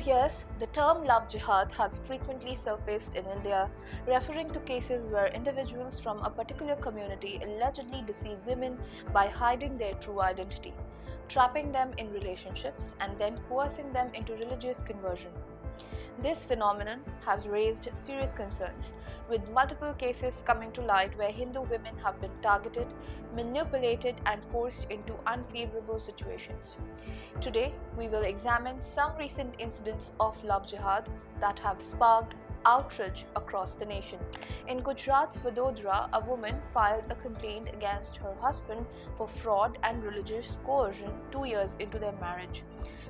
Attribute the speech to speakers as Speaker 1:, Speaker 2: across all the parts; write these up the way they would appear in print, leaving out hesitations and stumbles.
Speaker 1: years, the term love jihad has frequently surfaced in India, referring to cases where individuals from a particular community allegedly deceive women by hiding their true identity, trapping them in relationships, and then coercing them into religious conversion. This phenomenon has raised serious concerns, with multiple cases coming to light where Hindu women have been targeted, manipulated, and forced into unfavorable situations. Today, we will examine some recent incidents of love jihad that have sparked outrage across the nation. In Gujarat's Vadodara, a woman filed a complaint against her husband for fraud and religious coercion 2 years into their marriage.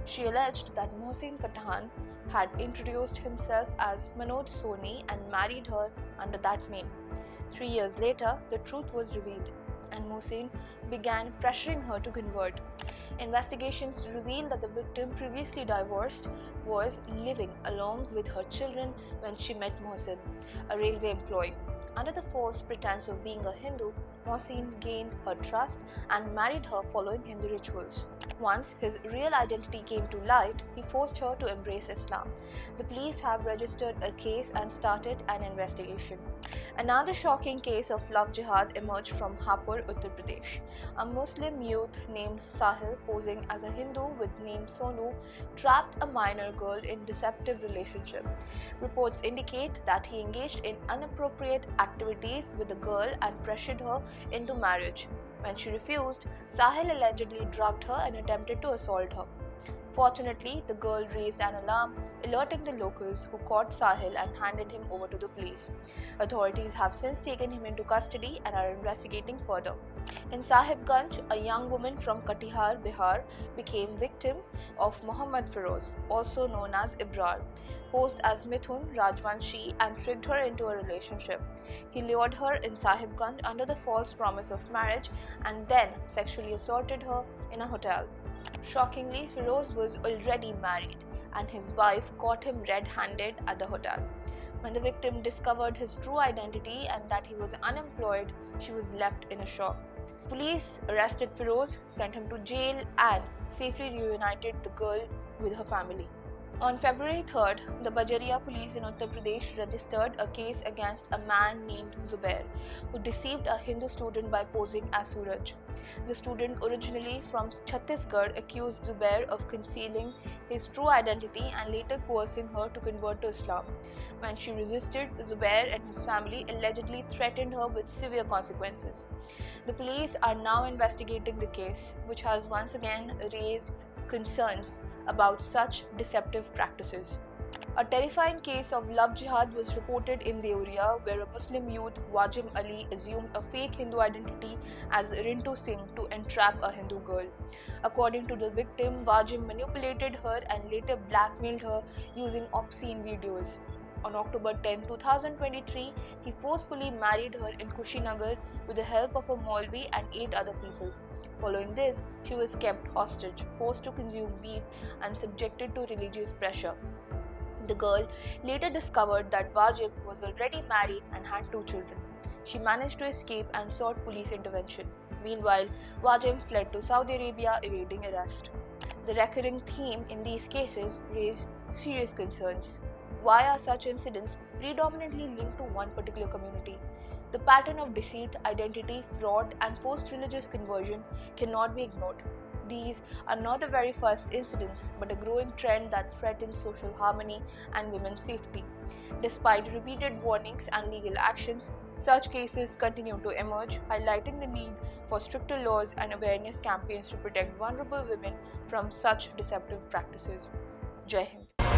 Speaker 1: She alleged that Mohsin Pathan had introduced himself as Manoj Soni and married her under that name. 3 years later, the truth was revealed, and Mohsin began pressuring her to convert. Investigations revealed that the victim, previously divorced, was living along with her children when she met Mohsin, a railway employee. Under the false pretense of being a Hindu, Mohsin gained her trust and married her following Hindu rituals. Once his real identity came to light, he forced her to embrace Islam. The police have registered a case and started an investigation. Another shocking case of love jihad emerged from Hapur, Uttar Pradesh. A Muslim youth named Sahil, posing as a Hindu with name Sonu, trapped a minor girl in deceptive relationship. Reports indicate that he engaged in inappropriate activities with the girl and pressured her into marriage. When she refused, Sahil allegedly drugged her and attempted to assault her. Fortunately, the girl raised an alarm, alerting the locals, who caught Sahil and handed him over to the police. Authorities have since taken him into custody and are investigating further. In Sahibganj, a young woman from Katihar, Bihar, became victim of Mohammad Feroz, also known as Ibrar, posed as Mithun Rajvanshi and tricked her into a relationship. He lured her in Sahibganj under the false promise of marriage and then sexually assaulted her in a hotel. Shockingly, Feroz was already married, and his wife caught him red-handed at the hotel. When the victim discovered his true identity and that he was unemployed, she was left in a shock. Police arrested Feroz, sent him to jail, and safely reunited the girl with her family. On February 3rd, the Bajaria police in Uttar Pradesh registered a case against a man named Zubair, who deceived a Hindu student by posing as Suraj. The student, originally from Chhattisgarh, accused Zubair of concealing his true identity and later coercing her to convert to Islam. When she resisted, Zubair and his family allegedly threatened her with severe consequences. The police are now investigating the case, which has once again raised concerns about such deceptive practices. A terrifying case of love jihad was reported in Deoria, where a Muslim youth, Wajim Ali, assumed a fake Hindu identity as Rintu Singh to entrap a Hindu girl. According to the victim, Wajim manipulated her and later blackmailed her using obscene videos. On October 10, 2023, he forcefully married her in Kushinagar with the help of a Maulvi and 8 other people. Following this, she was kept hostage, forced to consume beef, and subjected to religious pressure. The girl later discovered that Wajib was already married and had 2 children. She managed to escape and sought police intervention. Meanwhile, Wajib fled to Saudi Arabia, evading arrest. The recurring theme in these cases raised serious concerns. Why are such incidents predominantly linked to one particular community? The pattern of deceit, identity, fraud, and forced religious conversion cannot be ignored. These are not the very first incidents, but a growing trend that threatens social harmony and women's safety. Despite repeated warnings and legal actions, such cases continue to emerge, highlighting the need for stricter laws and awareness campaigns to protect vulnerable women from such deceptive practices. Jai Hind.